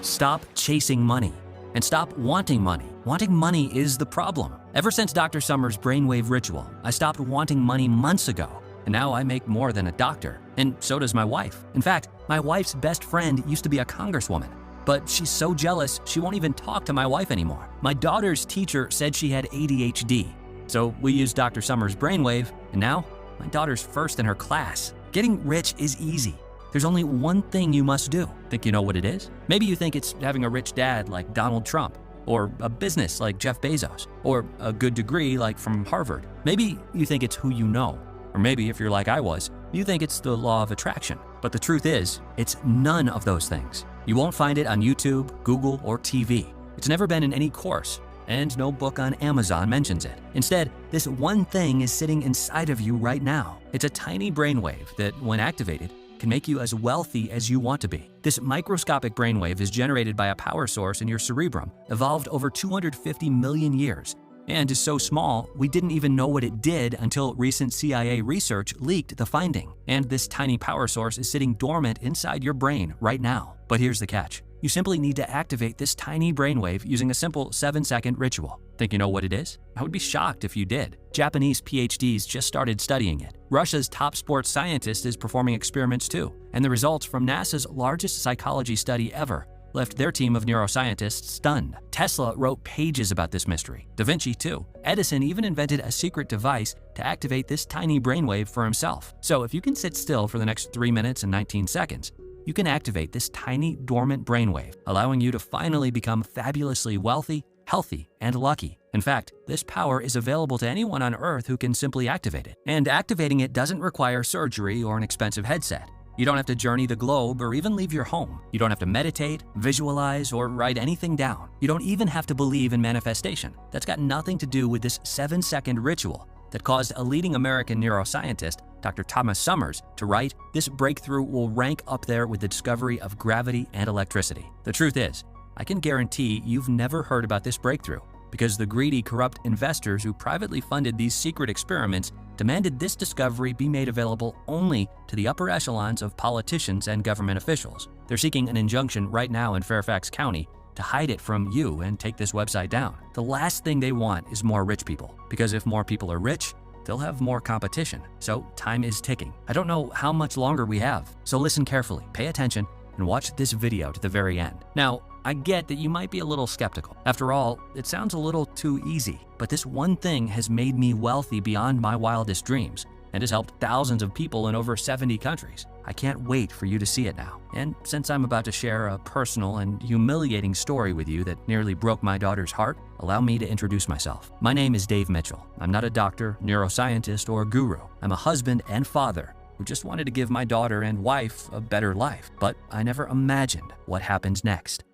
Stop chasing money and stop wanting money. Wanting money is the problem. Ever since Dr. Summers' Brainwave ritual, I stopped wanting money months ago. And now I make more than a doctor, and so does my wife. In fact, my wife's best friend used to be a congresswoman. But she's so jealous, she won't even talk to my wife anymore. My daughter's teacher said she had ADHD. So we used Dr. Summers' Brainwave, and now my daughter's first in her class. Getting rich is easy. There's only one thing you must do. Think you know what it is? Maybe you think it's having a rich dad like Donald Trump, or a business like Jeff Bezos, or a good degree like from Harvard. Maybe you think it's who you know. Or maybe, if you're like I was, you think it's the law of attraction. But the truth is, it's none of those things. You won't find it on YouTube, Google, or TV. It's never been in any course, and no book on Amazon mentions it. Instead, this one thing is sitting inside of you right now. It's a tiny brainwave that, when activated, can make you as wealthy as you want to be. This microscopic brainwave is generated by a power source in your cerebrum, evolved over 250 million years, and is so small, we didn't even know what it did until recent CIA research leaked the finding. And this tiny power source is sitting dormant inside your brain right now. But here's the catch. You simply need to activate this tiny brainwave using a simple 7-second ritual. Think you know what it is? I would be shocked if you did. Japanese PhDs just started studying it. Russia's top sports scientist is performing experiments too. And the results from NASA's largest psychology study ever left their team of neuroscientists stunned. Tesla wrote pages about this mystery. Da Vinci too. Edison even invented a secret device to activate this tiny brainwave for himself. So if you can sit still for the next 3 minutes and 19 seconds, you can activate this tiny dormant brainwave, allowing you to finally become fabulously wealthy, healthy, and lucky. In fact, this power is available to anyone on Earth who can simply activate it. And activating it doesn't require surgery or an expensive headset. You don't have to journey the globe or even leave your home. You don't have to meditate, visualize, or write anything down. You don't even have to believe in manifestation. That's got nothing to do with this 7-second ritual that caused a leading American neuroscientist, Dr. Thomas Summers, to write, "This breakthrough will rank up there with the discovery of gravity and electricity." The truth is, I can guarantee you've never heard about this breakthrough because the greedy, corrupt investors who privately funded these secret experiments demanded this discovery be made available only to the upper echelons of politicians and government officials. They're seeking an injunction right now in Fairfax County to hide it from you and take this website down. The last thing they want is more rich people, because if more people are rich, they'll have more competition. So time is ticking. I don't know how much longer we have, so listen carefully, pay attention, and watch this video to the very end. Now, I get that you might be a little skeptical. After all, it sounds a little too easy, but this one thing has made me wealthy beyond my wildest dreams and has helped thousands of people in over 70 countries. I can't wait for you to see it now. And since I'm about to share a personal and humiliating story with you that nearly broke my daughter's heart, allow me to introduce myself. My name is Dave Mitchell. I'm not a doctor, neuroscientist, or guru. I'm a husband and father who just wanted to give my daughter and wife a better life, but I never imagined what happened next.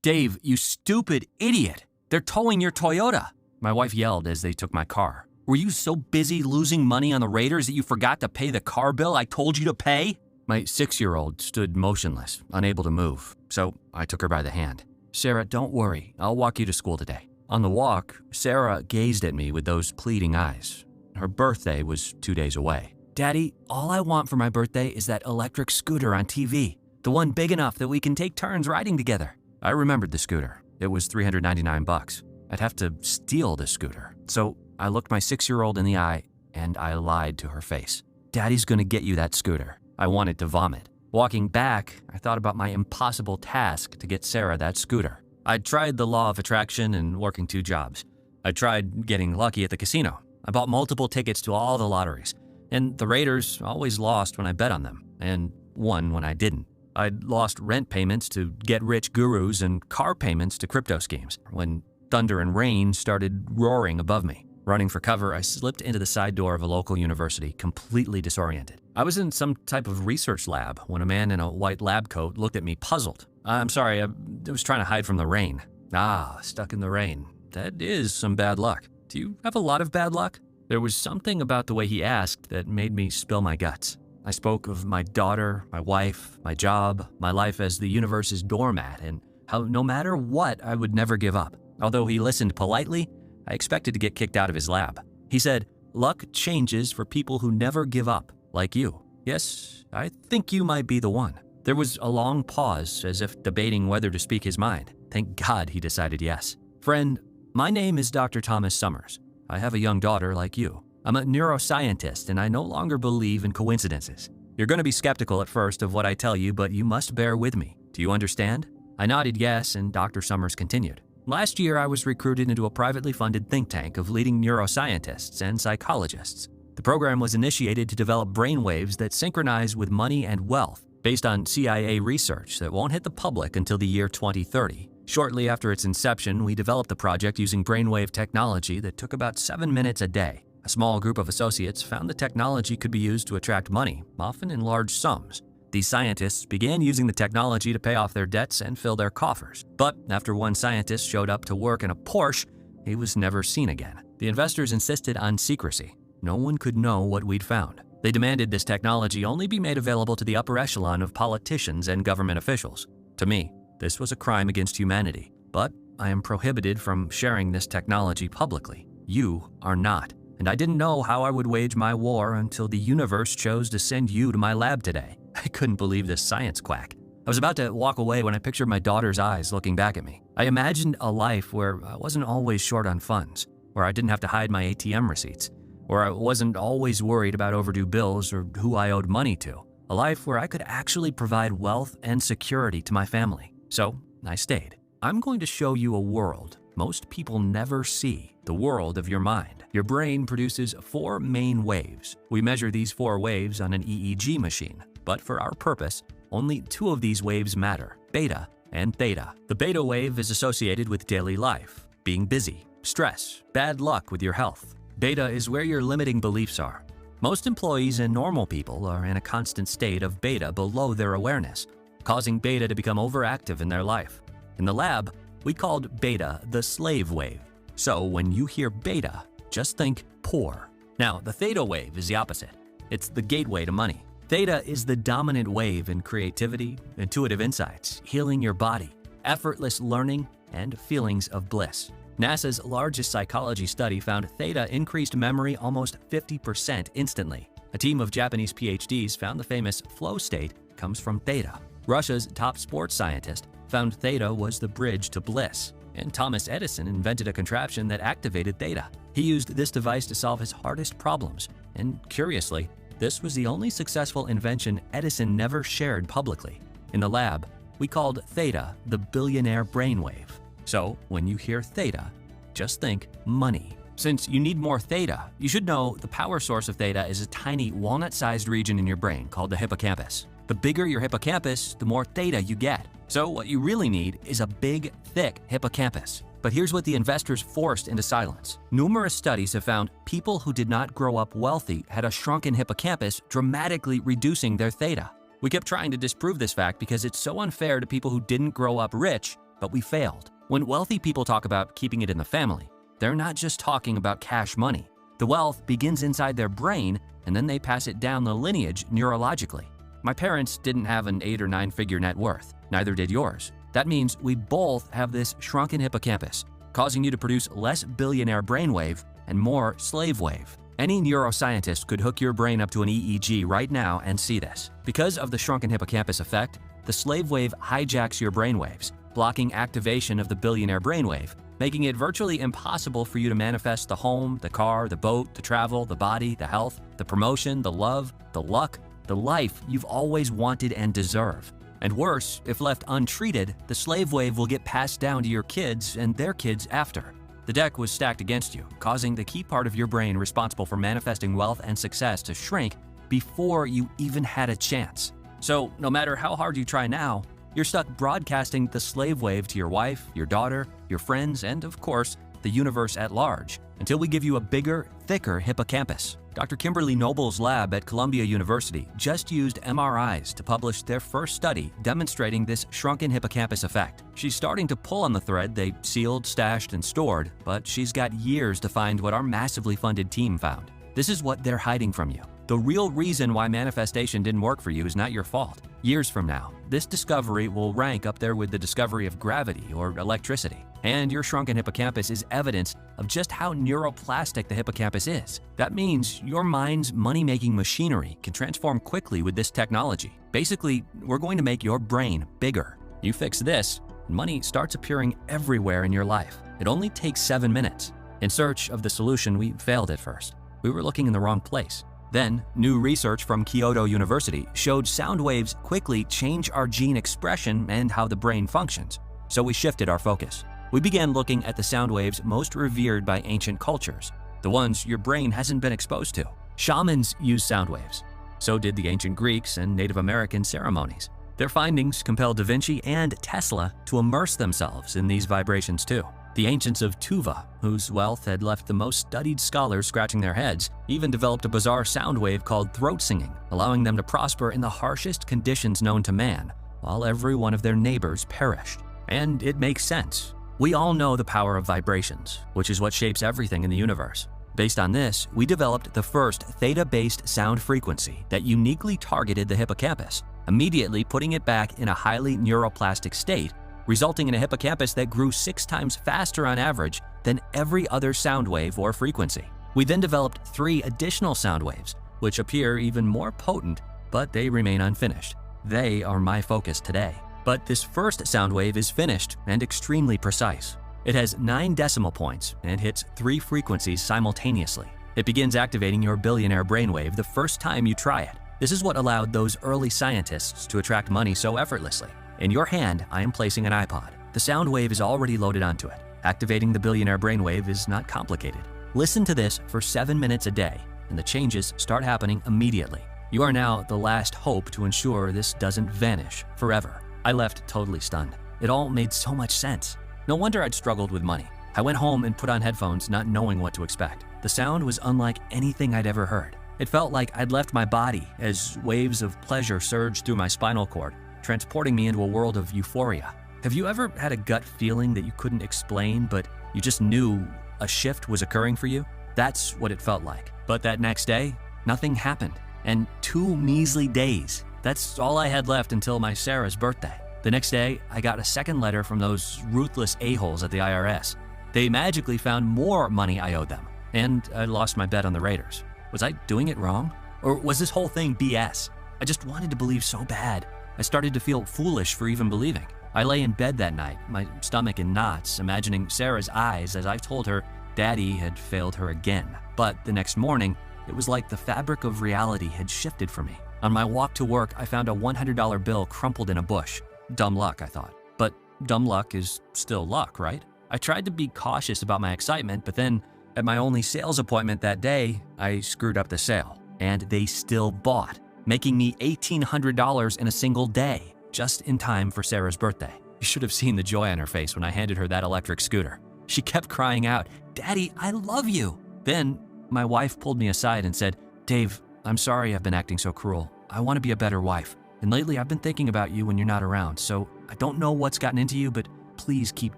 "Dave, you stupid idiot! They're towing your Toyota!" my wife yelled as they took my car. "Were you so busy losing money on the Raiders that you forgot to pay the car bill I told you to pay?" My 6-year-old stood motionless, unable to move, so I took her by the hand. "Sarah, don't worry. I'll walk you to school today." On the walk, Sarah gazed at me with those pleading eyes. Her birthday was 2 days away. "Daddy, all I want for my birthday is that electric scooter on TV, the one big enough that we can take turns riding together." I remembered the scooter. It was $399. I'd have to steal the scooter. So I looked my 6-year-old in the eye and I lied to her face. "Daddy's gonna get you that scooter." I wanted to vomit. Walking back, I thought about my impossible task to get Sarah that scooter. I'd tried the law of attraction and working 2 jobs. I tried getting lucky at the casino. I bought multiple tickets to all the lotteries. And the Raiders always lost when I bet on them, and won when I didn't. I'd lost rent payments to get-rich gurus and car payments to crypto schemes when thunder and rain started roaring above me. Running for cover, I slipped into the side door of a local university, completely disoriented. I was in some type of research lab when a man in a white lab coat looked at me puzzled. "I'm sorry, I was trying to hide from the rain." "Ah, stuck in the rain. That is some bad luck. Do you have a lot of bad luck?" There was something about the way he asked that made me spill my guts. I spoke of my daughter, my wife, my job, my life as the universe's doormat, and how no matter what, I would never give up. Although he listened politely, I expected to get kicked out of his lab. He said, "Luck changes for people who never give up, like you." Yes, I think you might be the one. There was a long pause, as if debating whether to speak his mind. Thank God he decided yes. "Friend, my name is Dr. Thomas Summers. I have a young daughter like you. I'm a neuroscientist, and I no longer believe in coincidences. You're going to be skeptical at first of what I tell you, but you must bear with me. Do you understand?" I nodded yes, and Dr. Summers continued. "Last year, I was recruited into a privately funded think tank of leading neuroscientists and psychologists. The program was initiated to develop brainwaves that synchronize with money and wealth, based on CIA research that won't hit the public until the year 2030. Shortly after its inception, we developed the project using brainwave technology that took about 7 minutes a day. A small group of associates found the technology could be used to attract money, often in large sums. These scientists began using the technology to pay off their debts and fill their coffers. But after one scientist showed up to work in a Porsche, he was never seen again. The investors insisted on secrecy. No one could know what we'd found. They demanded this technology only be made available to the upper echelon of politicians and government officials. To me, this was a crime against humanity. But I am prohibited from sharing this technology publicly. You are not. And I didn't know how I would wage my war until the universe chose to send you to my lab today. I couldn't believe this science quack. I was about to walk away when I pictured my daughter's eyes looking back at me. I imagined a life where I wasn't always short on funds, where I didn't have to hide my ATM receipts, where I wasn't always worried about overdue bills or who I owed money to. A life where I could actually provide wealth and security to my family. So I stayed. I'm going to show you a world most people never see, the world of your mind. Your brain produces 4 main waves. We measure these 4 waves on an EEG machine, but for our purpose, only 2 of these waves matter, beta and theta. The beta wave is associated with daily life, being busy, stress, bad luck with your health. Beta is where your limiting beliefs are. Most employees and normal people are in a constant state of beta below their awareness, causing beta to become overactive in their life. In the lab, we called beta the slave wave. So when you hear beta, just think poor. Now, the theta wave is the opposite. It's the gateway to money. Theta is the dominant wave in creativity, intuitive insights, healing your body, effortless learning, and feelings of bliss. NASA's largest psychology study found theta increased memory almost 50% instantly. A team of Japanese PhDs found the famous flow state comes from theta. Russia's top sports scientist found theta was the bridge to bliss. And Thomas Edison invented a contraption that activated theta. He used this device to solve his hardest problems. And curiously, this was the only successful invention Edison never shared publicly. In the lab, we called theta the billionaire brainwave. So when you hear theta, just think money. Since you need more theta, you should know the power source of theta is a tiny walnut-sized region in your brain called the hippocampus. The bigger your hippocampus, the more theta you get. So what you really need is a big, thick hippocampus. But here's what the investors forced into silence. Numerous studies have found people who did not grow up wealthy had a shrunken hippocampus, dramatically reducing their theta. We kept trying to disprove this fact because it's so unfair to people who didn't grow up rich, but we failed. When wealthy people talk about keeping it in the family, they're not just talking about cash money. The wealth begins inside their brain, and then they pass it down the lineage neurologically. My parents didn't have an 8 or 9 figure net worth, neither did yours. That means we both have this shrunken hippocampus, causing you to produce less billionaire brainwave and more slave wave. Any neuroscientist could hook your brain up to an EEG right now and see this. Because of the shrunken hippocampus effect, the slave wave hijacks your brainwaves, blocking activation of the billionaire brainwave, making it virtually impossible for you to manifest the home, the car, the boat, the travel, the body, the health, the promotion, the love, the luck, the life you've always wanted and deserve. And worse, if left untreated, the slave wave will get passed down to your kids and their kids after. The deck was stacked against you, causing the key part of your brain responsible for manifesting wealth and success to shrink before you even had a chance. So no matter how hard you try now, you're stuck broadcasting the slave wave to your wife, your daughter, your friends, and of course, the universe at large, until we give you a bigger, thicker hippocampus. Dr. Kimberly Noble's lab at Columbia University just used MRIs to publish their first study demonstrating this shrunken hippocampus effect. She's starting to pull on the thread they sealed, stashed, and stored, but she's got years to find what our massively funded team found. This is what they're hiding from you. The real reason why manifestation didn't work for you is not your fault. Years from now, this discovery will rank up there with the discovery of gravity or electricity. And your shrunken hippocampus is evidence of just how neuroplastic the hippocampus is. That means your mind's money-making machinery can transform quickly with this technology. Basically, we're going to make your brain bigger. You fix this, money starts appearing everywhere in your life. It only takes 7 minutes. In search of the solution, we failed at first. We were looking in the wrong place. Then, new research from Kyoto University showed sound waves quickly change our gene expression and how the brain functions. So we shifted our focus. We began looking at the sound waves most revered by ancient cultures, the ones your brain hasn't been exposed to. Shamans use sound waves. So did the ancient Greeks and Native American ceremonies. Their findings compelled Da Vinci and Tesla to immerse themselves in these vibrations too. The ancients of Tuva, whose wealth had left the most studied scholars scratching their heads, even developed a bizarre sound wave called throat singing, allowing them to prosper in the harshest conditions known to man, while every one of their neighbors perished. And it makes sense. We all know the power of vibrations, which is what shapes everything in the universe. Based on this, we developed the first theta-based sound frequency that uniquely targeted the hippocampus, immediately putting it back in a highly neuroplastic state, resulting in a hippocampus that grew 6 times faster on average than every other sound wave or frequency. We then developed 3 additional sound waves, which appear even more potent, but they remain unfinished. They are my focus today. But this first sound wave is finished and extremely precise. It has 9 decimal points and hits 3 frequencies simultaneously. It begins activating your billionaire brainwave the first time you try it. This is what allowed those early scientists to attract money so effortlessly. In your hand, I am placing an iPod. The sound wave is already loaded onto it. Activating the billionaire brainwave is not complicated. Listen to this for 7 minutes a day, and the changes start happening immediately. You are now the last hope to ensure this doesn't vanish forever. I left totally stunned. It all made so much sense. No wonder I'd struggled with money. I went home and put on headphones, not knowing what to expect. The sound was unlike anything I'd ever heard. It felt like I'd left my body as waves of pleasure surged through my spinal cord, transporting me into a world of euphoria. Have you ever had a gut feeling that you couldn't explain, but you just knew a shift was occurring for you? That's what it felt like. But that next day, nothing happened. And 2 measly days. That's all I had left until my Sarah's birthday. The next day, I got a second letter from those ruthless a-holes at the IRS. They magically found more money I owed them, and I lost my bet on the Raiders. Was I doing it wrong? Or was this whole thing BS? I just wanted to believe so bad. I started to feel foolish for even believing. I lay in bed that night, my stomach in knots, imagining Sarah's eyes as I told her Daddy had failed her again. But the next morning, it was like the fabric of reality had shifted for me. On my walk to work, I found a $100 bill crumpled in a bush. Dumb luck, I thought. But dumb luck is still luck, right? I tried to be cautious about my excitement, but then at my only sales appointment that day, I screwed up the sale, and they still bought, making me $1,800 in a single day, just in time for Sarah's birthday. You should have seen the joy on her face when I handed her that electric scooter. She kept crying out, "Daddy, I love you." Then my wife pulled me aside and said, "Dave, I'm sorry I've been acting so cruel. I want to be a better wife. And lately I've been thinking about you when you're not around, so I don't know what's gotten into you, but please keep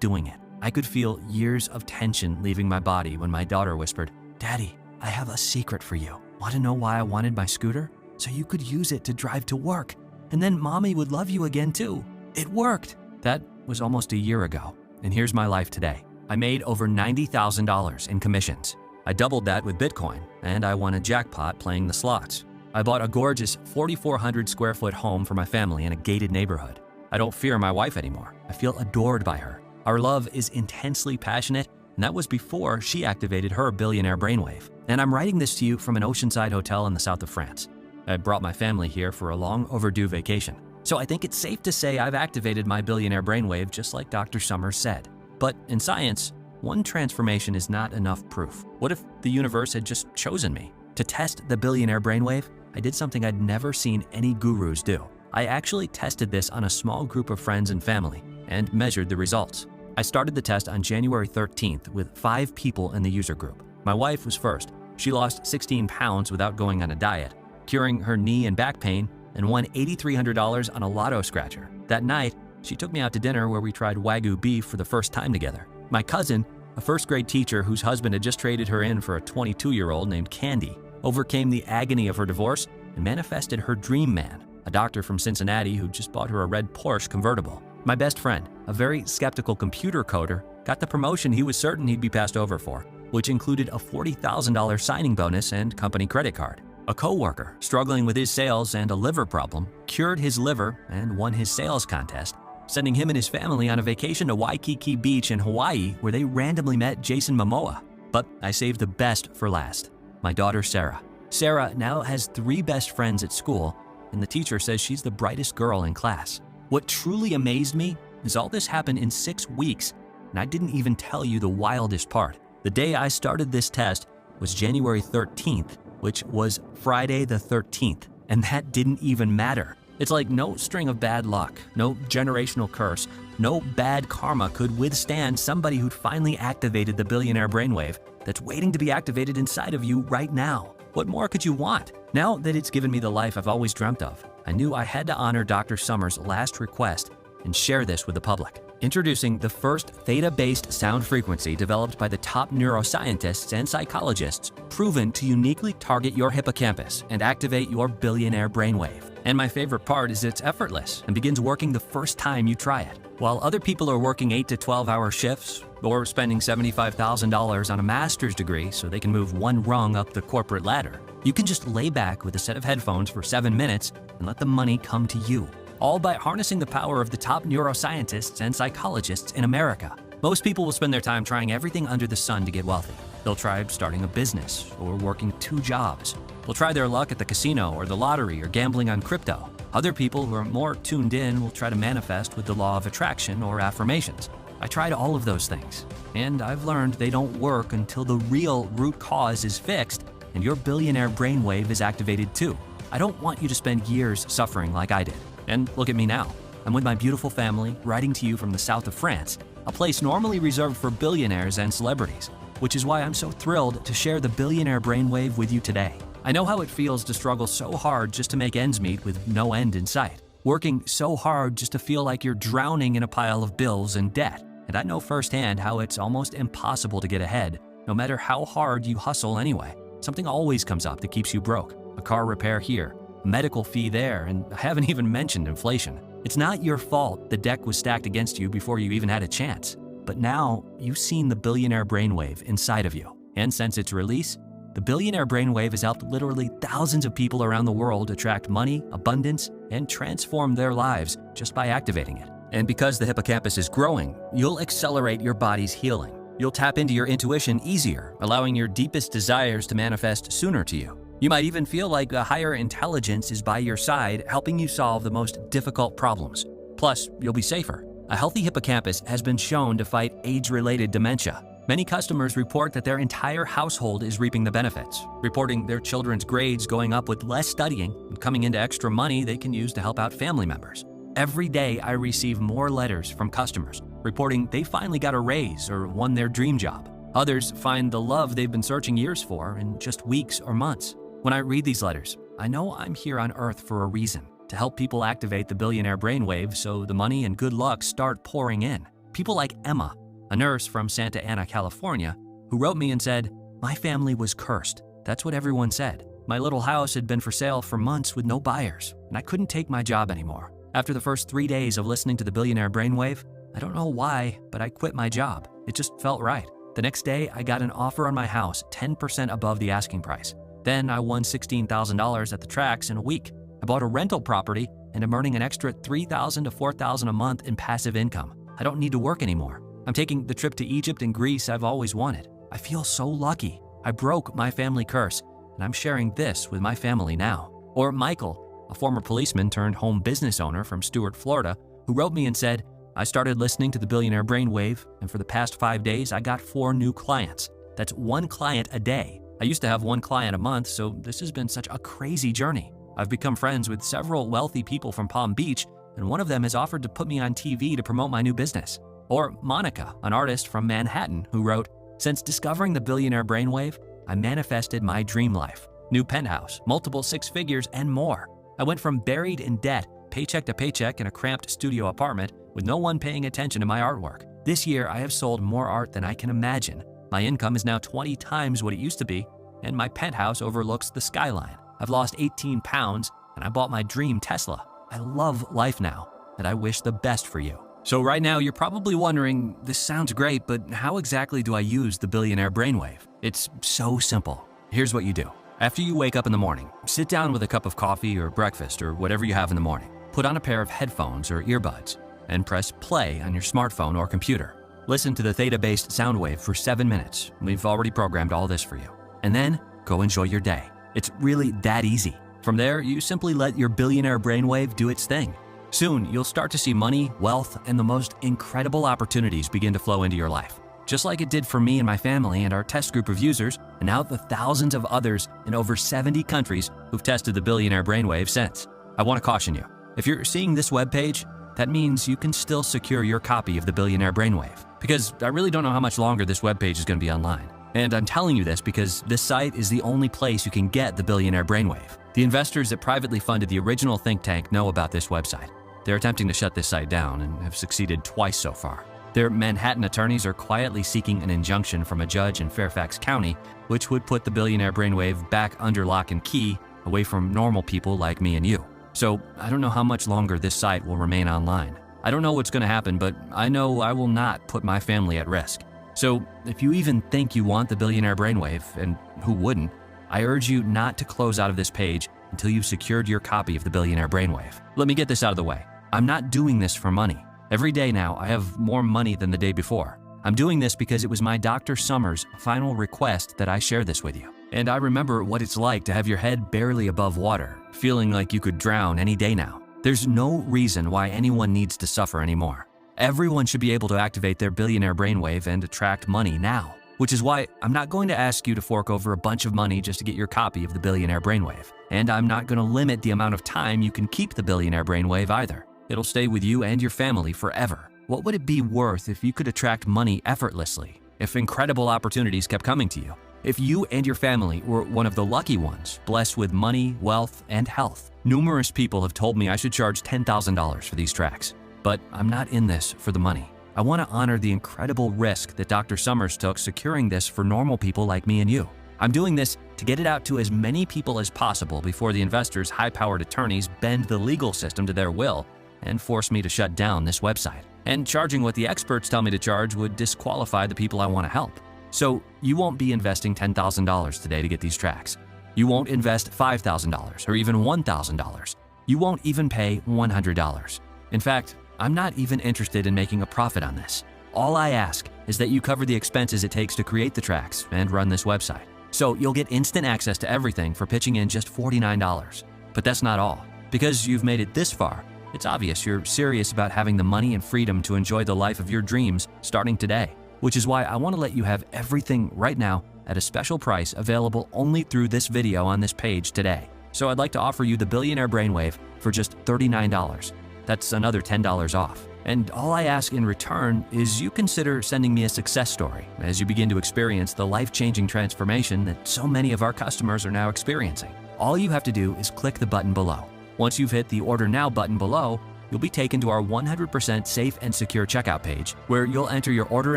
doing it." I could feel years of tension leaving my body when my daughter whispered, "Daddy, I have a secret for you. Want to know why I wanted my scooter? So you could use it to drive to work. And then Mommy would love you again too." It worked. That was almost a year ago, and here's my life today. I made over $90,000 in commissions. I doubled that with Bitcoin, and I won a jackpot playing the slots. I bought a gorgeous 4,400 square foot home for my family in a gated neighborhood. I don't fear my wife anymore. I feel adored by her. Our love is intensely passionate, and that was before she activated her billionaire brainwave. And I'm writing this to you from an oceanside hotel in the south of France. I brought my family here for a long overdue vacation. So I think it's safe to say I've activated my billionaire brainwave just like Dr. Summers said. But in science, one transformation is not enough proof. What if the universe had just chosen me? To test the billionaire brainwave, I did something I'd never seen any gurus do. I actually tested this on a small group of friends and family and measured the results. I started the test on January 13th with 5 people in the user group. My wife was first. She lost 16 pounds without going on a diet, curing her knee and back pain, and won $8,300 on a lotto scratcher. That night, she took me out to dinner where we tried Wagyu beef for the first time together. My cousin, a first-grade teacher whose husband had just traded her in for a 22-year-old named Candy, overcame the agony of her divorce and manifested her dream man. a doctor from Cincinnati who just bought her a red Porsche convertible. My best friend, a very skeptical computer coder, got the promotion he was certain he'd be passed over for, which included a $40,000 signing bonus and company credit card. A coworker, struggling with his sales and a liver problem, cured his liver and won his sales contest, sending him and his family on a vacation to Waikiki Beach in Hawaii, where they randomly met Jason Momoa. But I saved the best for last. My daughter, Sarah. Sarah now has 3 best friends at school, and the teacher says she's the brightest girl in class. What truly amazed me is all this happened in 6 weeks, and I didn't even tell you the wildest part. The day I started this test was January 13th, which was Friday the 13th, and that didn't even matter. It's like no string of bad luck, no generational curse, no bad karma could withstand somebody who'd finally activated the billionaire brainwave that's waiting to be activated inside of you right now. What more could you want? Now that it's given me the life I've always dreamt of, I knew I had to honor Dr. Summers' last request and share this with the public. Introducing the first theta-based sound frequency developed by the top neuroscientists and psychologists, proven to uniquely target your hippocampus and activate your billionaire brainwave. And my favorite part is it's effortless and begins working the first time you try it. While other people are working 8 to 12-hour shifts or spending $75,000 on a master's degree so they can move one rung up the corporate ladder, you can just lay back with a set of headphones for 7 minutes and let the money come to you, all by harnessing the power of the top neuroscientists and psychologists in America. Most people will spend their time trying everything under the sun to get wealthy. They'll try starting a business or working 2 jobs. They'll try their luck at the casino or the lottery or gambling on crypto. Other people who are more tuned in will try to manifest with the law of attraction or affirmations. I tried all of those things, and I've learned they don't work until the real root cause is fixed and your billionaire brainwave is activated too. I don't want you to spend years suffering like I did. And look at me now. I'm with my beautiful family, writing to you from the south of France, a place normally reserved for billionaires and celebrities, which is why I'm so thrilled to share the billionaire brainwave with you today. I know how it feels to struggle so hard just to make ends meet with no end in sight, working so hard just to feel like you're drowning in a pile of bills and debt. And I know firsthand how it's almost impossible to get ahead, no matter how hard you hustle anyway. Something always comes up that keeps you broke. A car repair here, a medical fee there, and I haven't even mentioned inflation. It's not your fault the deck was stacked against you before you even had a chance. But now you've seen the billionaire brainwave inside of you. And since its release, the billionaire brainwave has helped literally thousands of people around the world attract money, abundance, and transform their lives just by activating it. And because the hippocampus is growing, you'll accelerate your body's healing. You'll tap into your intuition easier, allowing your deepest desires to manifest sooner to you. You might even feel like a higher intelligence is by your side, helping you solve the most difficult problems. Plus, you'll be safer. A healthy hippocampus has been shown to fight age-related dementia. Many customers report that their entire household is reaping the benefits, reporting their children's grades going up with less studying and coming into extra money they can use to help out family members. Every day I receive more letters from customers reporting they finally got a raise or won their dream job. Others find the love they've been searching years for in just weeks or months. When I read these letters, I know I'm here on Earth for a reason, to help people activate the billionaire brainwave so the money and good luck start pouring in. People like Emma, a nurse from Santa Ana, California, who wrote me and said, "My family was cursed. That's what everyone said. My little house had been for sale for months with no buyers, and I couldn't take my job anymore. After the first 3 days of listening to the billionaire brainwave, I don't know why, but I quit my job. It just felt right. The next day, I got an offer on my house 10% above the asking price. Then I won $16,000 at the tracks in a week. I bought a rental property and I'm earning an extra $3,000 to $4,000 a month in passive income. I don't need to work anymore. I'm taking the trip to Egypt and Greece I've always wanted. I feel so lucky. I broke my family curse, and I'm sharing this with my family now." Or Michael, a former policeman turned home business owner from Stuart, Florida, who wrote me and said, "I started listening to the billionaire brainwave, and for the past 5 days, I got 4 new clients. That's 1 client a day. I used to have 1 client a month, so this has been such a crazy journey. I've become friends with several wealthy people from Palm Beach, and one of them has offered to put me on TV to promote my new business." Or Monica, an artist from Manhattan, who wrote, "Since discovering the billionaire brainwave, I manifested my dream life. New penthouse, multiple 6 figures, and more. I went from buried in debt, paycheck to paycheck in a cramped studio apartment with no one paying attention to my artwork. This year, I have sold more art than I can imagine. My income is now 20 times what it used to be, and my penthouse overlooks the skyline. I've lost 18 pounds, and and I bought my dream Tesla. I love life now, and I wish the best for you. So right now, you're probably wondering, this sounds great, but how exactly do I use the Billionaire Brainwave? It's so simple. Here's what you do. After you wake up in the morning, sit down with a cup of coffee or breakfast or whatever you have in the morning. Put on a pair of headphones or earbuds and press play on your smartphone or computer. Listen to the theta-based sound wave for 7 minutes. We've already programmed all this for you. And then go enjoy your day. It's really that easy. From there, you simply let your Billionaire Brainwave do its thing. Soon, you'll start to see money, wealth, and the most incredible opportunities begin to flow into your life. Just like it did for me and my family and our test group of users, and now the thousands of others in over 70 countries who've tested the Billionaire Brainwave since. I want to caution you, if you're seeing this webpage, that means you can still secure your copy of the Billionaire Brainwave, because I really don't know how much longer this webpage is going to be online. And I'm telling you this because this site is the only place you can get the Billionaire Brainwave. The investors that privately funded the original think tank know about this website. They're attempting to shut this site down and have succeeded twice so far. Their Manhattan attorneys are quietly seeking an injunction from a judge in Fairfax County, which would put the Billionaire Brainwave back under lock and key, away from normal people like me and you. So I don't know how much longer this site will remain online. I don't know what's going to happen, but I know I will not put my family at risk. So if you even think you want the Billionaire Brainwave, and who wouldn't, I urge you not to close out of this page until you've secured your copy of the Billionaire Brainwave. Let me get this out of the way. I'm not doing this for money. Every day now, I have more money than the day before. I'm doing this because it was my Dr. Summers' final request that I share this with you. And I remember what it's like to have your head barely above water, feeling like you could drown any day now. There's no reason why anyone needs to suffer anymore. Everyone should be able to activate their Billionaire Brainwave and attract money now, which is why I'm not going to ask you to fork over a bunch of money just to get your copy of the Billionaire Brainwave. And I'm not going to limit the amount of time you can keep the Billionaire Brainwave either. It'll stay with you and your family forever. What would it be worth if you could attract money effortlessly? If incredible opportunities kept coming to you? If you and your family were one of the lucky ones, blessed with money, wealth, and health? Numerous people have told me I should charge $10,000 for these tracks. But I'm not in this for the money. I want to honor the incredible risk that Dr. Summers took securing this for normal people like me and you. I'm doing this to get it out to as many people as possible before the investors' high-powered attorneys bend the legal system to their will and force me to shut down this website. And charging what the experts tell me to charge would disqualify the people I want to help. So you won't be investing $10,000 today to get these tracks. You won't invest $5,000 or even $1,000. You won't even pay $100. In fact, I'm not even interested in making a profit on this. All I ask is that you cover the expenses it takes to create the tracks and run this website. So you'll get instant access to everything for pitching in just $49. But that's not all. Because you've made it this far, it's obvious you're serious about having the money and freedom to enjoy the life of your dreams starting today, which is why I want to let you have everything right now at a special price available only through this video on this page today. So I'd like to offer you the Billionaire Brainwave for just $39. That's another $10 off. And all I ask in return is you consider sending me a success story as you begin to experience the life-changing transformation that so many of our customers are now experiencing. All you have to do is click the button below. Once you've hit the Order Now button below, you'll be taken to our 100% safe and secure checkout page where you'll enter your order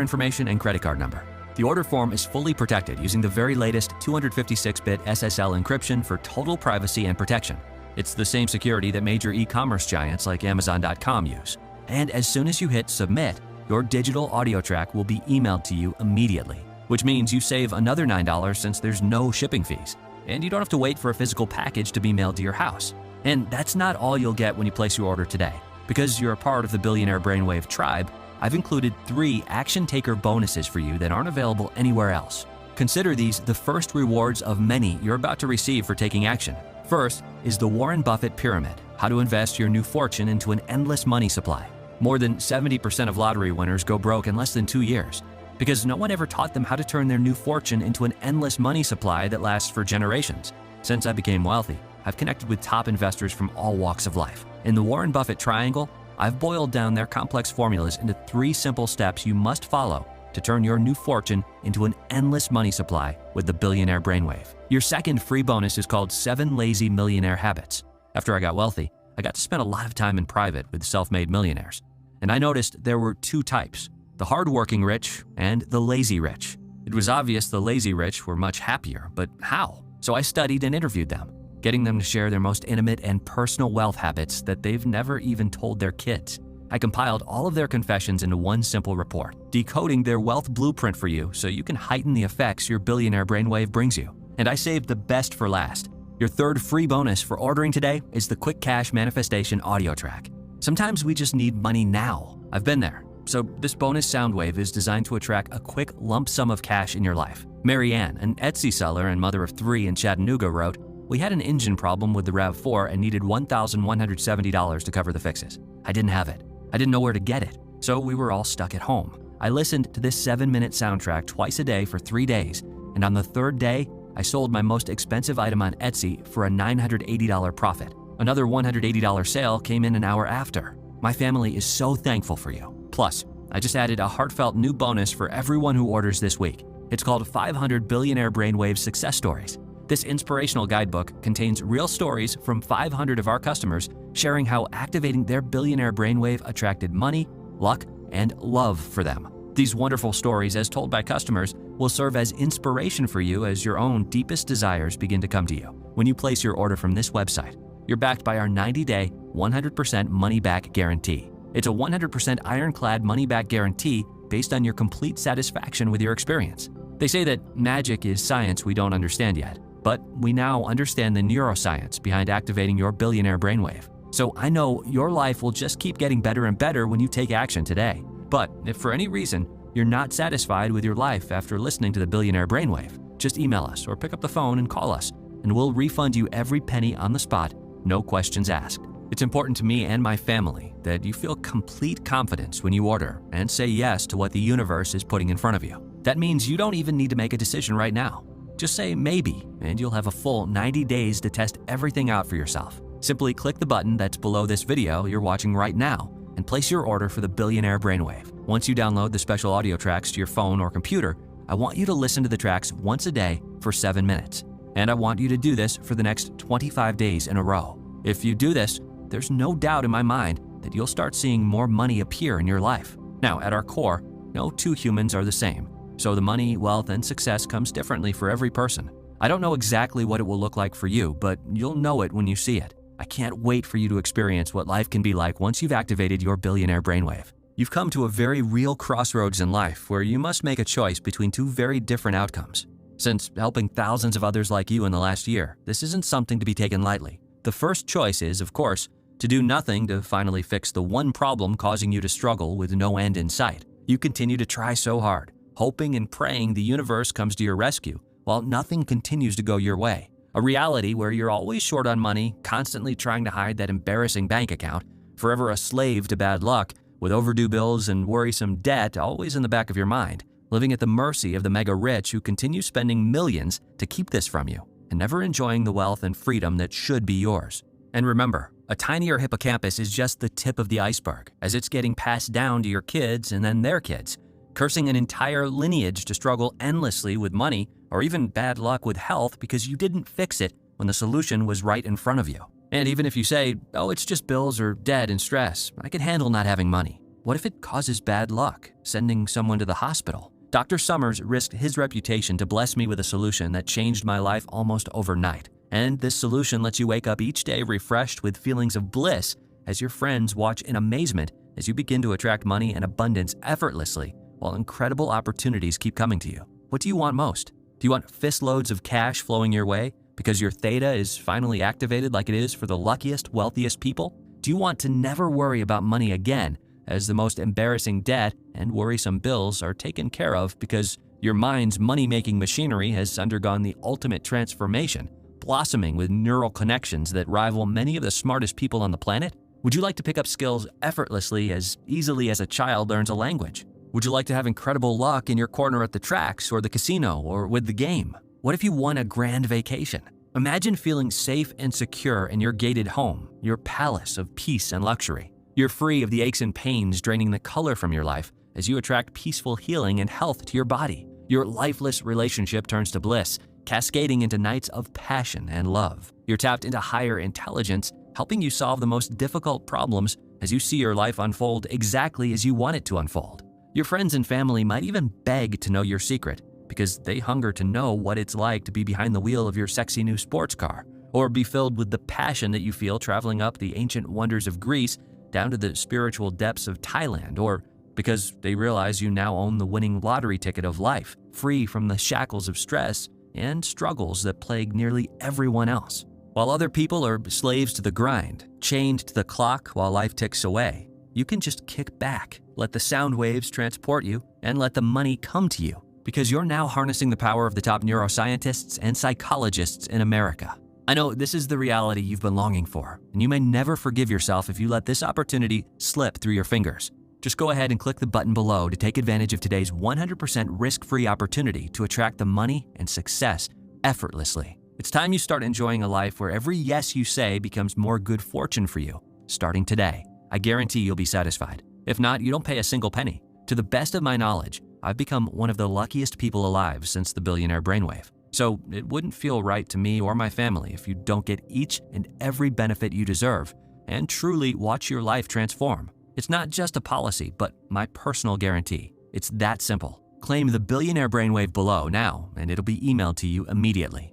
information and credit card number. The order form is fully protected using the very latest 256-bit SSL encryption for total privacy and protection. It's the same security that major e-commerce giants like Amazon.com use. And as soon as you hit Submit, your digital audio track will be emailed to you immediately, which means you save another $9 since there's no shipping fees. And you don't have to wait for a physical package to be mailed to your house. And that's not all you'll get when you place your order today. Because you're a part of the Billionaire Brainwave tribe, I've included 3 action taker bonuses for you that aren't available anywhere else. Consider these the first rewards of many you're about to receive for taking action. First is the Warren Buffett Pyramid, how to invest your new fortune into an endless money supply. More than 70% of lottery winners go broke in less than 2 years because no one ever taught them how to turn their new fortune into an endless money supply that lasts for generations. Since I became wealthy, I've connected with top investors from all walks of life. In the Warren Buffett Triangle, I've boiled down their complex formulas into 3 simple steps you must follow to turn your new fortune into an endless money supply with the Billionaire Brainwave. Your second free bonus is called 7 Lazy Millionaire Habits. After I got wealthy, I got to spend a lot of time in private with self-made millionaires. And I noticed there were 2 types, the hardworking rich and the lazy rich. It was obvious the lazy rich were much happier, but how? So I studied and interviewed them. getting them to share their most intimate and personal wealth habits that they've never even told their kids. I compiled all of their confessions into one simple report, decoding their wealth blueprint for you so you can heighten the effects your billionaire brainwave brings you. And I saved the best for last. Your third free bonus for ordering today is the Quick Cash Manifestation audio track. Sometimes we just need money now. I've been there. So this bonus sound wave is designed to attract a quick lump sum of cash in your life. Mary Ann, an Etsy seller and mother of 3 in Chattanooga, wrote, "We had an engine problem with the RAV4 and needed $1,170 to cover the fixes. I didn't have it. I didn't know where to get it, so we were all stuck at home. I listened to this 7-minute soundtrack twice a day for 3 days, and on the third day, I sold my most expensive item on Etsy for a $980 profit. Another $180 sale came in an hour after. My family is so thankful for you. Plus, I just added a heartfelt new bonus for everyone who orders this week. It's called 500 Billionaire Brainwave Success Stories. This inspirational guidebook contains real stories from 500 of our customers sharing how activating their billionaire brainwave attracted money, luck, and love for them. These wonderful stories, as told by customers, will serve as inspiration for you as your own deepest desires begin to come to you. When you place your order from this website, you're backed by our 90-day, 100% money-back guarantee. It's a 100% ironclad money-back guarantee based on your complete satisfaction with your experience. They say that magic is science we don't understand yet, but we now understand the neuroscience behind activating your billionaire brainwave. So I know your life will just keep getting better and better when you take action today. But if for any reason you're not satisfied with your life after listening to the Billionaire Brainwave, just email us or pick up the phone and call us, and we'll refund you every penny on the spot, no questions asked. It's important to me and my family that you feel complete confidence when you order and say yes to what the universe is putting in front of you. That means you don't even need to make a decision right now. Just say maybe, and you'll have a full 90 days to test everything out for yourself. Simply click the button that's below this video you're watching right now and place your order for the Billionaire Brainwave. Once you download the special audio tracks to your phone or computer, I want you to listen to the tracks once a day for 7 minutes. And I want you to do this for the next 25 days in a row. If you do this, there's no doubt in my mind that you'll start seeing more money appear in your life. Now, at our core, no two humans are the same. So the money, wealth, and success comes differently for every person. I don't know exactly what it will look like for you, but you'll know it when you see it. I can't wait for you to experience what life can be like once you've activated your billionaire brainwave. You've come to a very real crossroads in life where you must make a choice between two very different outcomes. Since helping thousands of others like you in the last year, this isn't something to be taken lightly. The first choice is, of course, to do nothing to finally fix the one problem causing you to struggle with no end in sight. You continue to try so hard, hoping and praying the universe comes to your rescue, while nothing continues to go your way. A reality where you're always short on money, constantly trying to hide that embarrassing bank account, forever a slave to bad luck, with overdue bills and worrisome debt always in the back of your mind, living at the mercy of the mega rich who continue spending millions to keep this from you, and never enjoying the wealth and freedom that should be yours. And remember, a tinier hippocampus is just the tip of the iceberg, as it's getting passed down to your kids and then their kids, cursing an entire lineage to struggle endlessly with money or even bad luck with health because you didn't fix it when the solution was right in front of you. And even if you say, oh, it's just bills or debt and stress, I can handle not having money. What if it causes bad luck, sending someone to the hospital? Dr. Summers risked his reputation to bless me with a solution that changed my life almost overnight. And this solution lets you wake up each day refreshed with feelings of bliss as your friends watch in amazement as you begin to attract money and abundance effortlessly while incredible opportunities keep coming to you. What do you want most? Do you want fistloads of cash flowing your way because your theta is finally activated like it is for the luckiest, wealthiest people? Do you want to never worry about money again as the most embarrassing debt and worrisome bills are taken care of because your mind's money-making machinery has undergone the ultimate transformation, blossoming with neural connections that rival many of the smartest people on the planet? Would you like to pick up skills effortlessly as easily as a child learns a language? Would you like to have incredible luck in your corner at the tracks or the casino or with the game? What if you won a grand vacation? Imagine feeling safe and secure in your gated home, your palace of peace and luxury. You're free of the aches and pains draining the color from your life as you attract peaceful healing and health to your body. Your lifeless relationship turns to bliss, cascading into nights of passion and love. You're tapped into higher intelligence, helping you solve the most difficult problems as you see your life unfold exactly as you want it to unfold. Your friends and family might even beg to know your secret because they hunger to know what it's like to be behind the wheel of your sexy new sports car or be filled with the passion that you feel traveling up the ancient wonders of Greece down to the spiritual depths of Thailand, or because they realize you now own the winning lottery ticket of life, free from the shackles of stress and struggles that plague nearly everyone else. While other people are slaves to the grind, chained to the clock while life ticks away, you can just kick back, let the sound waves transport you, and let the money come to you, because you're now harnessing the power of the top neuroscientists and psychologists in America. I know this is the reality you've been longing for, and you may never forgive yourself if you let this opportunity slip through your fingers. Just go ahead and click the button below to take advantage of today's 100% risk-free opportunity to attract the money and success effortlessly. It's time you start enjoying a life where every yes you say becomes more good fortune for you, starting today. I guarantee you'll be satisfied. If not, you don't pay a single penny. To the best of my knowledge, I've become one of the luckiest people alive since the billionaire Brainwave. So it wouldn't feel right to me or my family if you don't get each and every benefit you deserve and truly watch your life transform. It's not just a policy, but my personal guarantee. It's that simple. Claim the billionaire Brainwave below now, and it'll be emailed to you immediately.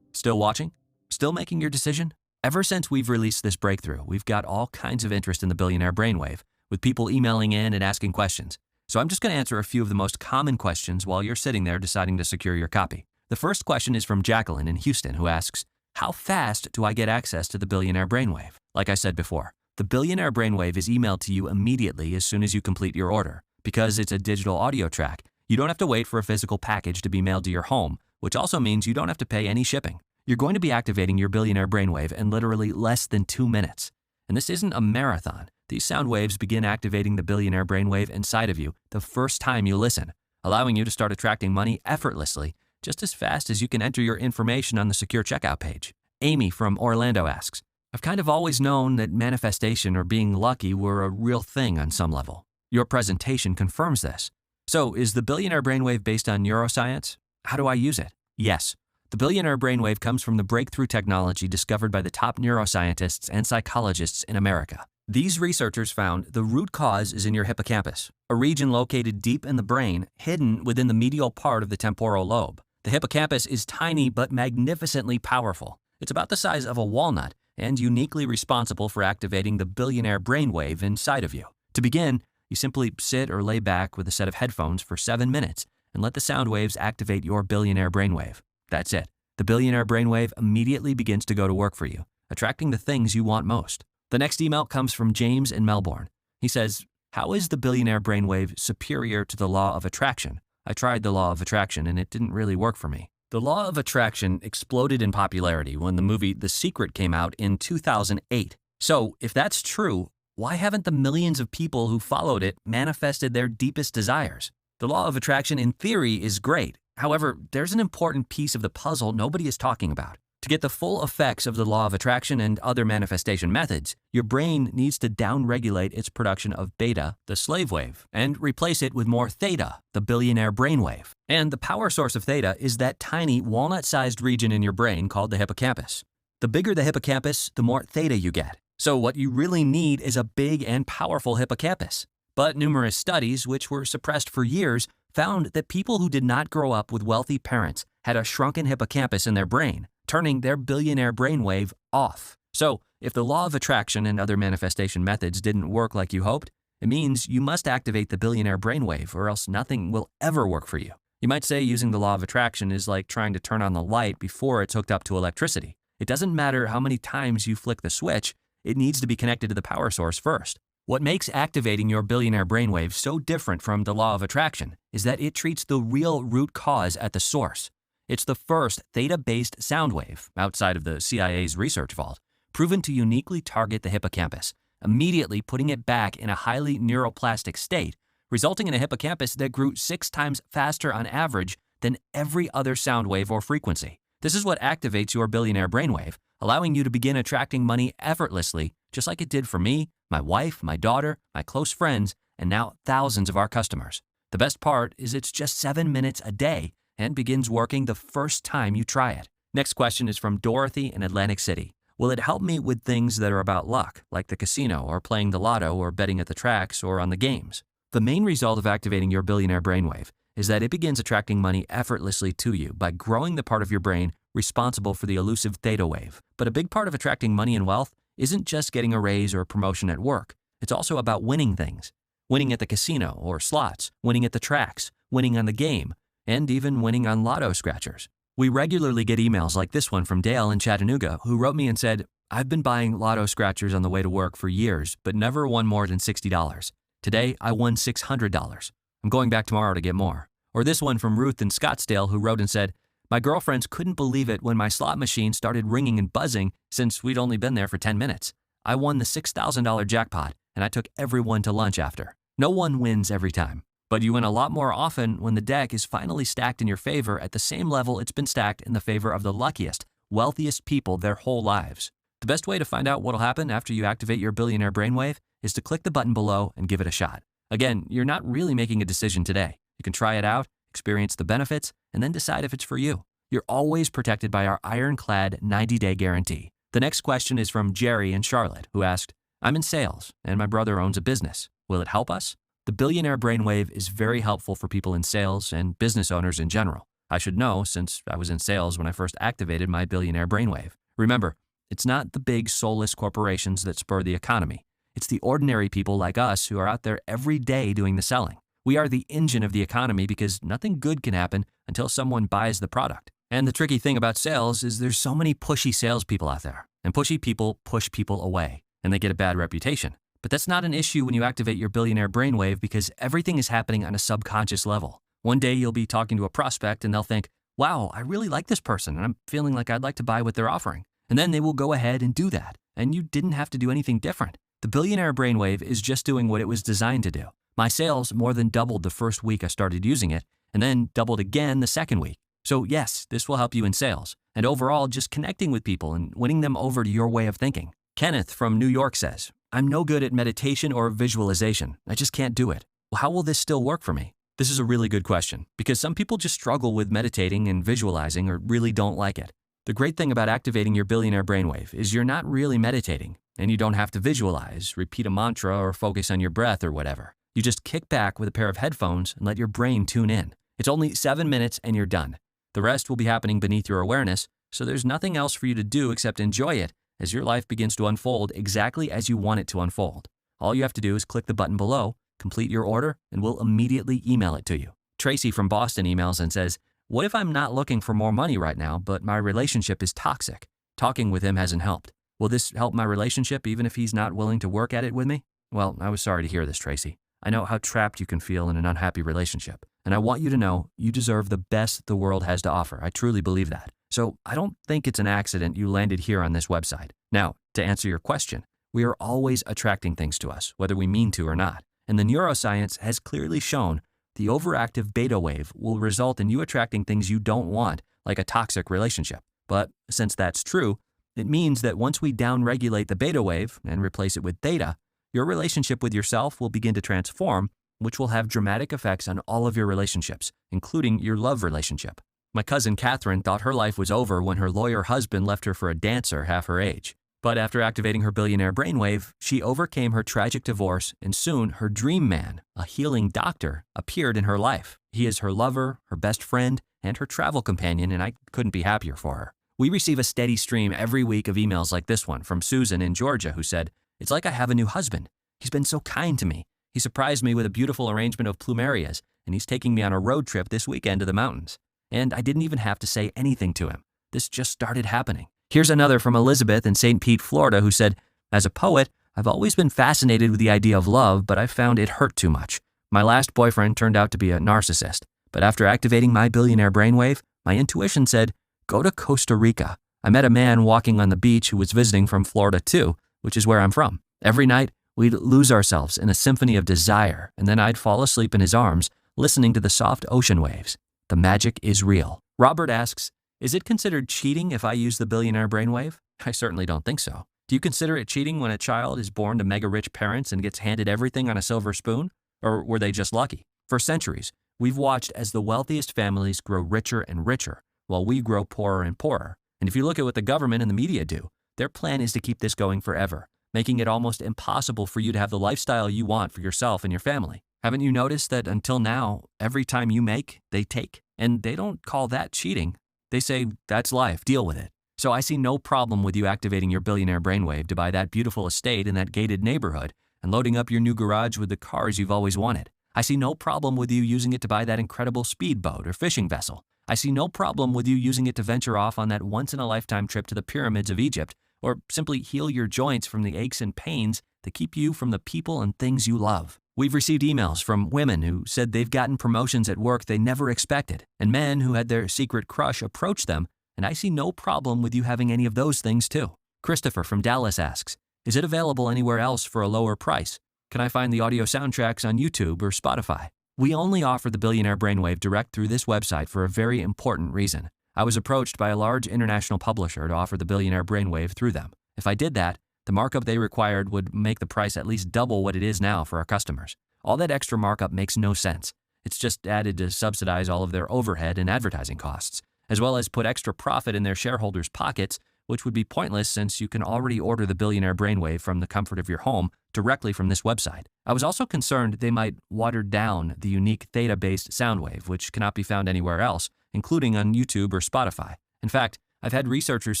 Still watching? Still making your decision? Ever since we've released this breakthrough, we've got all kinds of interest in the billionaire Brainwave, with people emailing in and asking questions. So I'm just going to answer a few of the most common questions while you're sitting there deciding to secure your copy. The first question is from Jacqueline in Houston, who asks, how fast do I get access to the billionaire Brainwave? Like I said before, the billionaire Brainwave is emailed to you immediately as soon as you complete your order. Because it's a digital audio track, you don't have to wait for a physical package to be mailed to your home, which also means you don't have to pay any shipping. You're going to be activating your billionaire Brainwave in literally less than 2 minutes. And this isn't a marathon. These sound waves begin activating the billionaire Brainwave inside of you the first time you listen, allowing you to start attracting money effortlessly just as fast as you can enter your information on the secure checkout page. Amy from Orlando asks, I've kind of always known that manifestation or being lucky were a real thing on some level. Your presentation confirms this. So is the billionaire Brainwave based on neuroscience? How do I use it? Yes. The billionaire Brainwave comes from the breakthrough technology discovered by the top neuroscientists and psychologists in America. These researchers found the root cause is in your hippocampus, a region located deep in the brain, hidden within the medial part of the temporal lobe. The hippocampus is tiny but magnificently powerful. It's about the size of a walnut and uniquely responsible for activating the billionaire Brainwave inside of you. To begin, you simply sit or lay back with a set of headphones for 7 minutes and let the sound waves activate your billionaire Brainwave. That's it. The billionaire Brainwave immediately begins to go to work for you, attracting the things you want most. The next email comes from James in Melbourne. He says, how is the billionaire Brainwave superior to the law of attraction? I tried the law of attraction and it didn't really work for me. The law of attraction exploded in popularity when the movie The Secret came out in 2008. So if that's true, why haven't the millions of people who followed it manifested their deepest desires? The law of attraction in theory is great. However, there's an important piece of the puzzle nobody is talking about. To get the full effects of the law of attraction and other manifestation methods, your brain needs to downregulate its production of beta, the slave wave, and replace it with more theta, the billionaire brainwave. And the power source of theta is that tiny walnut-sized region in your brain called the hippocampus. The bigger the hippocampus, the more theta you get. So what you really need is a big and powerful hippocampus. But numerous studies, which were suppressed for years, found that people who did not grow up with wealthy parents had a shrunken hippocampus in their brain, turning their billionaire brainwave off. So, if the law of attraction and other manifestation methods didn't work like you hoped, it means you must activate the billionaire brainwave or else nothing will ever work for you. You might say using the law of attraction is like trying to turn on the light before it's hooked up to electricity. It doesn't matter how many times you flick the switch, it needs to be connected to the power source first. What makes activating your billionaire brainwave so different from the law of attraction is that it treats the real root cause at the source. It's the first theta-based sound wave, outside of the CIA's research vault, proven to uniquely target the hippocampus, immediately putting it back in a highly neuroplastic state, resulting in a hippocampus that grew 6 times faster on average than every other sound wave or frequency. This is what activates your billionaire brainwave, allowing you to begin attracting money effortlessly, just like it did for me, my wife, my daughter, my close friends, and now thousands of our customers. The best part is it's just 7 minutes a day and begins working the first time you try it. Next question is from Dorothy in Atlantic City. Will it help me with things that are about luck, like the casino or playing the lotto or betting at the tracks or on the games? The main result of activating your billionaire brainwave is that it begins attracting money effortlessly to you by growing the part of your brain responsible for the elusive theta wave. But a big part of attracting money and wealth isn't just getting a raise or a promotion at work. It's also about winning things. Winning at the casino or slots, winning at the tracks, winning on the game, and even winning on lotto scratchers. We regularly get emails like this one from Dale in Chattanooga, who wrote me and said, "I've been buying lotto scratchers on the way to work for years, but never won more than $60. Today, I won $600. I'm going back tomorrow to get more." Or this one from Ruth in Scottsdale, who wrote and said, "My girlfriends couldn't believe it when my slot machine started ringing and buzzing since we'd only been there for 10 minutes. I won the $6,000 jackpot, and I took everyone to lunch after." No one wins every time, but you win a lot more often when the deck is finally stacked in your favor at the same level it's been stacked in the favor of the luckiest, wealthiest people their whole lives. The best way to find out what'll happen after you activate your billionaire brainwave is to click the button below and give it a shot. Again, you're not really making a decision today. You can try it out, experience the benefits, and then decide if it's for you. You're always protected by our ironclad 90-day guarantee. The next question is from Jerry in Charlotte, who asked, "I'm in sales, and my brother owns a business. Will it help us?" The billionaire brainwave is very helpful for people in sales and business owners in general. I should know since I was in sales when I first activated my billionaire brainwave. Remember, it's not the big soulless corporations that spur the economy. It's the ordinary people like us who are out there every day doing the selling. We are the engine of the economy because nothing good can happen until someone buys the product. And the tricky thing about sales is there's so many pushy salespeople out there, and pushy people push people away, and they get a bad reputation. But that's not an issue when you activate your billionaire brainwave because everything is happening on a subconscious level. One day you'll be talking to a prospect and they'll think, "Wow, I really like this person and I'm feeling like I'd like to buy what they're offering." And then they will go ahead and do that. And you didn't have to do anything different. The billionaire brainwave is just doing what it was designed to do. My sales more than doubled the first week I started using it, and then doubled again the second week. So yes, this will help you in sales, and overall just connecting with people and winning them over to your way of thinking. Kenneth from New York says, "I'm no good at meditation or visualization. I just can't do it. Well, how will this still work for me?" This is a really good question, because some people just struggle with meditating and visualizing or really don't like it. The great thing about activating your billionaire brainwave is you're not really meditating, and you don't have to visualize, repeat a mantra, or focus on your breath or whatever. You just kick back with a pair of headphones and let your brain tune in. It's only 7 minutes and you're done. The rest will be happening beneath your awareness, so there's nothing else for you to do except enjoy it as your life begins to unfold exactly as you want it to unfold. All you have to do is click the button below, complete your order, and we'll immediately email it to you. Tracy from Boston emails and says, "What if I'm not looking for more money right now, but my relationship is toxic? Talking with him hasn't helped. Will this help my relationship even if he's not willing to work at it with me?" Well, I was sorry to hear this, Tracy. I know how trapped you can feel in an unhappy relationship, and I want you to know you deserve the best the world has to offer. I truly believe that. So I don't think it's an accident you landed here on this website. Now, to answer your question, we are always attracting things to us, whether we mean to or not. And the neuroscience has clearly shown the overactive beta wave will result in you attracting things you don't want, like a toxic relationship. But since that's true, it means that once we downregulate the beta wave and replace it with theta, your relationship with yourself will begin to transform, which will have dramatic effects on all of your relationships, including your love relationship. My cousin Catherine thought her life was over when her lawyer husband left her for a dancer half her age. But after activating her billionaire brainwave, she overcame her tragic divorce, and soon her dream man, a healing doctor, appeared in her life. He is her lover, her best friend, and her travel companion, and I couldn't be happier for her. We receive a steady stream every week of emails like this one from Susan in Georgia, who said, "It's like I have a new husband. He's been so kind to me. He surprised me with a beautiful arrangement of plumerias, and he's taking me on a road trip this weekend to the mountains. And I didn't even have to say anything to him. This just started happening." Here's another from Elizabeth in St. Pete, Florida, who said, "As a poet, I've always been fascinated with the idea of love, but I found it hurt too much. My last boyfriend turned out to be a narcissist, but after activating my billionaire brainwave, my intuition said, go to Costa Rica. I met a man walking on the beach who was visiting from Florida too, which is where I'm from. Every night, we'd lose ourselves in a symphony of desire, and then I'd fall asleep in his arms, listening to the soft ocean waves. The magic is real." Robert asks, "Is it considered cheating if I use the billionaire brainwave?" I certainly don't think so. Do you consider it cheating when a child is born to mega-rich parents and gets handed everything on a silver spoon? Or were they just lucky? For centuries, we've watched as the wealthiest families grow richer and richer, while we grow poorer and poorer. And if you look at what the government and the media do, their plan is to keep this going forever, making it almost impossible for you to have the lifestyle you want for yourself and your family. Haven't you noticed that until now, every time you make, they take? And they don't call that cheating. They say, that's life, deal with it. So I see no problem with you activating your billionaire brainwave to buy that beautiful estate in that gated neighborhood and loading up your new garage with the cars you've always wanted. I see no problem with you using it to buy that incredible speedboat or fishing vessel. I see no problem with you using it to venture off on that once-in-a-lifetime trip to the pyramids of Egypt, or simply heal your joints from the aches and pains that keep you from the people and things you love. We've received emails from women who said they've gotten promotions at work they never expected, and men who had their secret crush approach them, and I see no problem with you having any of those things too. Christopher from Dallas asks, is it available anywhere else for a lower price? Can I find the audio soundtracks on YouTube or Spotify? We only offer the Billionaire Brainwave direct through this website for a very important reason. I was approached by a large international publisher to offer the Billionaire Brainwave through them. If I did that, the markup they required would make the price at least double what it is now for our customers. All that extra markup makes no sense. It's just added to subsidize all of their overhead and advertising costs, as well as put extra profit in their shareholders' pockets, which would be pointless since you can already order the Billionaire Brainwave from the comfort of your home directly from this website. I was also concerned they might water down the unique theta-based soundwave, which cannot be found anywhere else, including on YouTube or Spotify. In fact, I've had researchers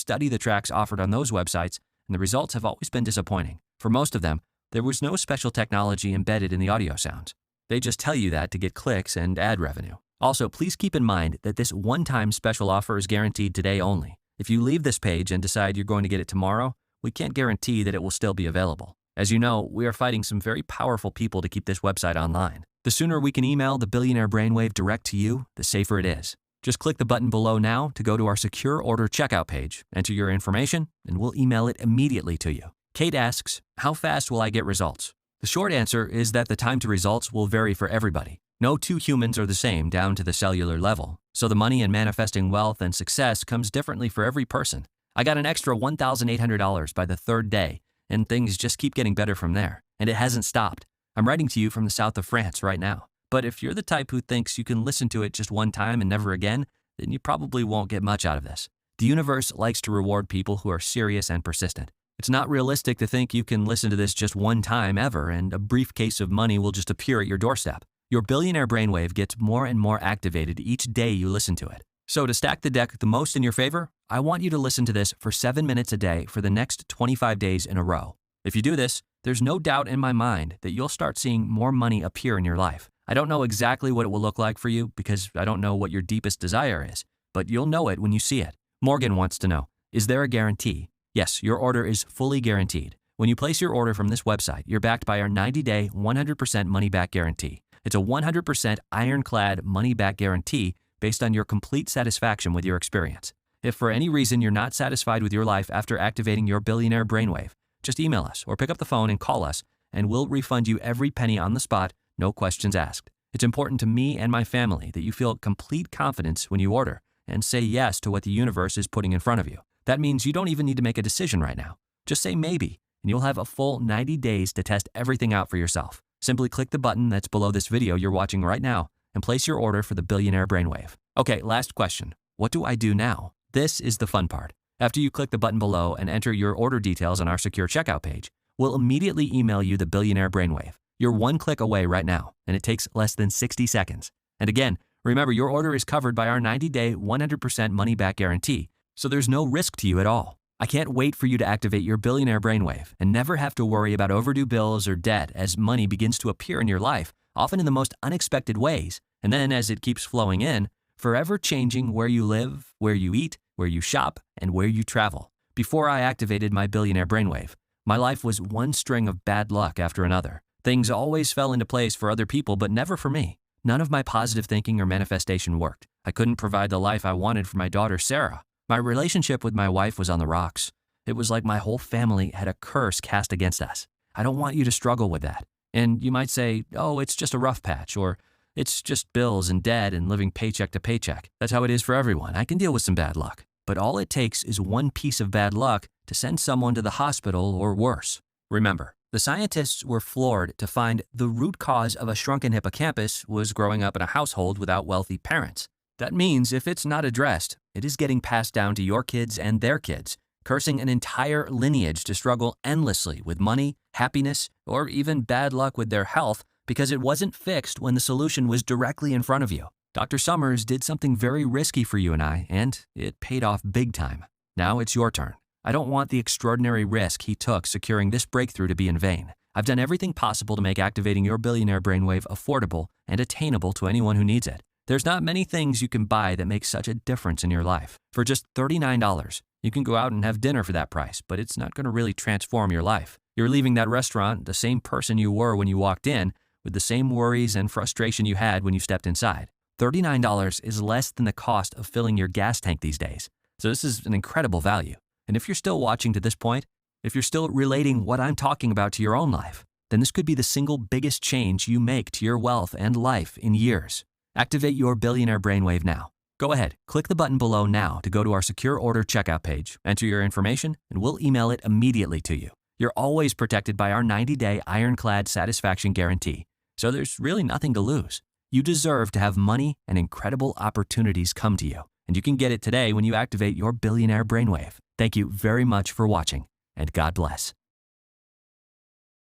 study the tracks offered on those websites, and the results have always been disappointing. For most of them, there was no special technology embedded in the audio sounds. They just tell you that to get clicks and ad revenue. Also, please keep in mind that this one-time special offer is guaranteed today only. If you leave this page and decide you're going to get it tomorrow, we can't guarantee that it will still be available. As you know, we are fighting some very powerful people to keep this website online. The sooner we can email the Billionaire Brainwave direct to you, the safer it is. Just click the button below now to go to our secure order checkout page, enter your information, and we'll email it immediately to you. Kate asks, how fast will I get results? The short answer is that the time to results will vary for everybody. No two humans are the same down to the cellular level, so the money in manifesting wealth and success comes differently for every person. I got an extra $1,800 by the third day, and things just keep getting better from there, and it hasn't stopped. I'm writing to you from the south of France right now. But if you're the type who thinks you can listen to it just one time and never again, then you probably won't get much out of this. The universe likes to reward people who are serious and persistent. It's not realistic to think you can listen to this just one time ever and a briefcase of money will just appear at your doorstep. Your Billionaire Brainwave gets more and more activated each day you listen to it. So to stack the deck the most in your favor, I want you to listen to this for 7 minutes a day for the next 25 days in a row. If you do this, there's no doubt in my mind that you'll start seeing more money appear in your life. I don't know exactly what it will look like for you because I don't know what your deepest desire is, but you'll know it when you see it. Morgan wants to know, is there a guarantee? Yes, your order is fully guaranteed. When you place your order from this website, you're backed by our 90-day, 100% money-back guarantee. It's a 100% ironclad money-back guarantee based on your complete satisfaction with your experience. If for any reason you're not satisfied with your life after activating your Billionaire Brainwave, just email us or pick up the phone and call us, and we'll refund you every penny on the spot, no questions asked. It's important to me and my family that you feel complete confidence when you order and say yes to what the universe is putting in front of you. That means you don't even need to make a decision right now. Just say maybe, and you'll have a full 90 days to test everything out for yourself. Simply click the button that's below this video you're watching right now and place your order for the Billionaire Brainwave. Okay, last question. What do I do now? This is the fun part. After you click the button below and enter your order details on our secure checkout page, we'll immediately email you the Billionaire Brainwave. You're one click away right now, and it takes less than 60 seconds. And again, remember your order is covered by our 90-day, 100% money-back guarantee, so there's no risk to you at all. I can't wait for you to activate your Billionaire Brainwave and never have to worry about overdue bills or debt as money begins to appear in your life, often in the most unexpected ways, and then as it keeps flowing in, forever changing where you live, where you eat, where you shop, and where you travel. Before I activated my Billionaire Brainwave, my life was one string of bad luck after another. Things always fell into place for other people, but never for me. None of my positive thinking or manifestation worked. I couldn't provide the life I wanted for my daughter, Sarah. My relationship with my wife was on the rocks. It was like my whole family had a curse cast against us. I don't want you to struggle with that. And you might say, oh, it's just a rough patch, or it's just bills and debt and living paycheck to paycheck. That's how it is for everyone. I can deal with some bad luck. But all it takes is one piece of bad luck to send someone to the hospital or worse. Remember, the scientists were floored to find the root cause of a shrunken hippocampus was growing up in a household without wealthy parents. That means if it's not addressed, it is getting passed down to your kids and their kids, cursing an entire lineage to struggle endlessly with money, happiness, or even bad luck with their health because it wasn't fixed when the solution was directly in front of you. Dr. Summers did something very risky for you and I, and it paid off big time. Now it's your turn. I don't want the extraordinary risk he took securing this breakthrough to be in vain. I've done everything possible to make activating your billionaire brainwave affordable and attainable to anyone who needs it. There's not many things you can buy that make such a difference in your life. For just $39, you can go out and have dinner for that price, but it's not going to really transform your life. You're leaving that restaurant the same person you were when you walked in, with the same worries and frustration you had when you stepped inside. $39 is less than the cost of filling your gas tank these days. So this is an incredible value. And if you're still watching to this point, if you're still relating what I'm talking about to your own life, then this could be the single biggest change you make to your wealth and life in years. Activate your billionaire brainwave now. Go ahead, click the button below now to go to our secure order checkout page, enter your information, and we'll email it immediately to you. You're always protected by our 90-day ironclad satisfaction guarantee, so there's really nothing to lose. You deserve to have money and incredible opportunities come to you, and you can get it today when you activate your billionaire brainwave. Thank you very much for watching, and God bless.